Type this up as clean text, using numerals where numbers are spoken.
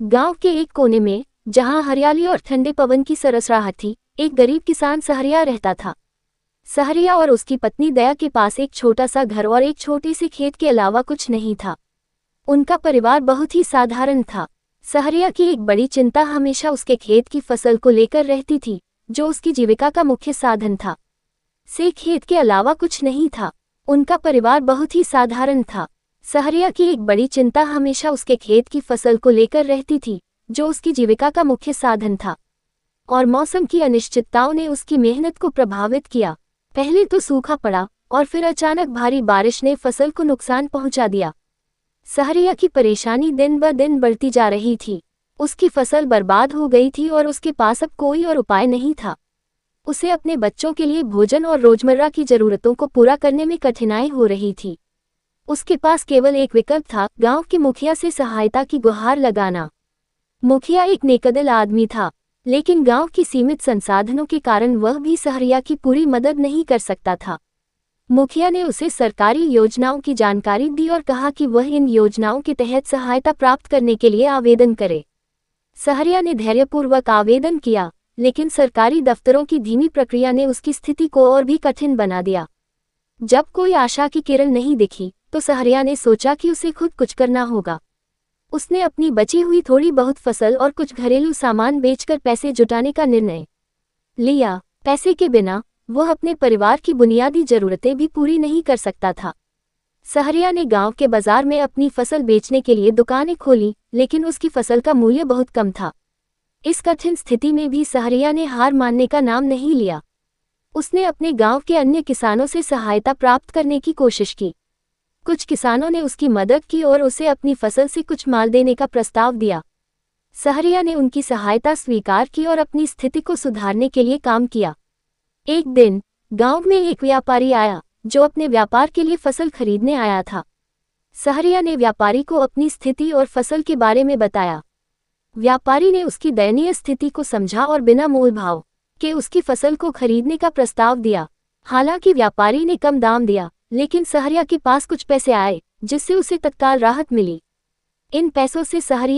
गांव के एक कोने में, जहां हरियाली और ठंडे पवन की सरसराहट थी, एक गरीब किसान सहरिया रहता था। सहरिया और उसकी पत्नी दया के पास एक छोटा सा घर और एक छोटे से खेत के अलावा कुछ नहीं था। उनका परिवार बहुत ही साधारण था। सहरिया की एक बड़ी चिंता हमेशा उसके खेत की फसल को लेकर रहती थी, जो उसकी जीविका का मुख्य साधन था। से खेत के अलावा कुछ नहीं था। उनका परिवार बहुत ही साधारण था। सहरिया की एक बड़ी चिंता हमेशा उसके खेत की फसल को लेकर रहती थी, जो उसकी जीविका का मुख्य साधन था। और मौसम की अनिश्चितताओं ने उसकी मेहनत को प्रभावित किया। पहले तो सूखा पड़ा और फिर अचानक भारी बारिश ने फसल को नुकसान पहुंचा दिया। सहरिया की परेशानी दिन ब दिन बढ़ती जा रही थी। उसकी फसल बर्बाद हो गई थी और उसके पास अब कोई और उपाय नहीं था। उसे अपने बच्चों के लिए भोजन और रोजमर्रा की जरूरतों को पूरा करने में कठिनाई हो रही थी। उसके पास केवल एक विकल्प था, गांव के मुखिया से सहायता की गुहार लगाना। मुखिया एक नेकदिल आदमी था, लेकिन गांव की सीमित संसाधनों के कारण वह भी सहरिया की पूरी मदद नहीं कर सकता था। मुखिया ने उसे सरकारी योजनाओं की जानकारी दी और कहा कि वह इन योजनाओं के तहत सहायता प्राप्त करने के लिए आवेदन करे। सहरिया ने धैर्यपूर्वक आवेदन किया, लेकिन सरकारी दफ्तरों की धीमी प्रक्रिया ने उसकी स्थिति को और भी कठिन बना दिया। जब कोई आशा की किरण नहीं दिखी, तो सहरिया ने सोचा कि उसे खुद कुछ करना होगा। उसने अपनी बची हुई थोड़ी बहुत फसल और कुछ घरेलू सामान बेचकर पैसे जुटाने का निर्णय लिया। पैसे के बिना वह अपने परिवार की बुनियादी जरूरतें भी पूरी नहीं कर सकता था। सहरिया ने गांव के बाजार में अपनी फसल बेचने के लिए दुकानें खोली, लेकिन उसकी फसल का मूल्य बहुत कम था। इस कठिन स्थिति में भी सहरिया ने हार मानने का नाम नहीं लिया। उसने अपने गांव के अन्य किसानों से सहायता प्राप्त करने की कोशिश की। कुछ किसानों ने उसकी मदद की और उसे अपनी फसल से कुछ माल देने का प्रस्ताव दिया। सहरिया ने उनकी सहायता स्वीकार की और अपनी स्थिति को सुधारने के लिए काम किया। एक दिन गांव में एक व्यापारी आया, जो अपने व्यापार के लिए फसल खरीदने आया था। सहरिया ने व्यापारी को अपनी स्थिति और फसल के बारे में बताया। व्यापारी ने उसकी दयनीय स्थिति को समझा और बिना मोल भाव के उसकी फसल को खरीदने का प्रस्ताव दिया। हालांकि व्यापारी ने कम दाम दिया, लेकिन सहरिया के पास कुछ पैसे आए, जिससे उसे तत्काल राहत मिली। इन पैसों से सहरिया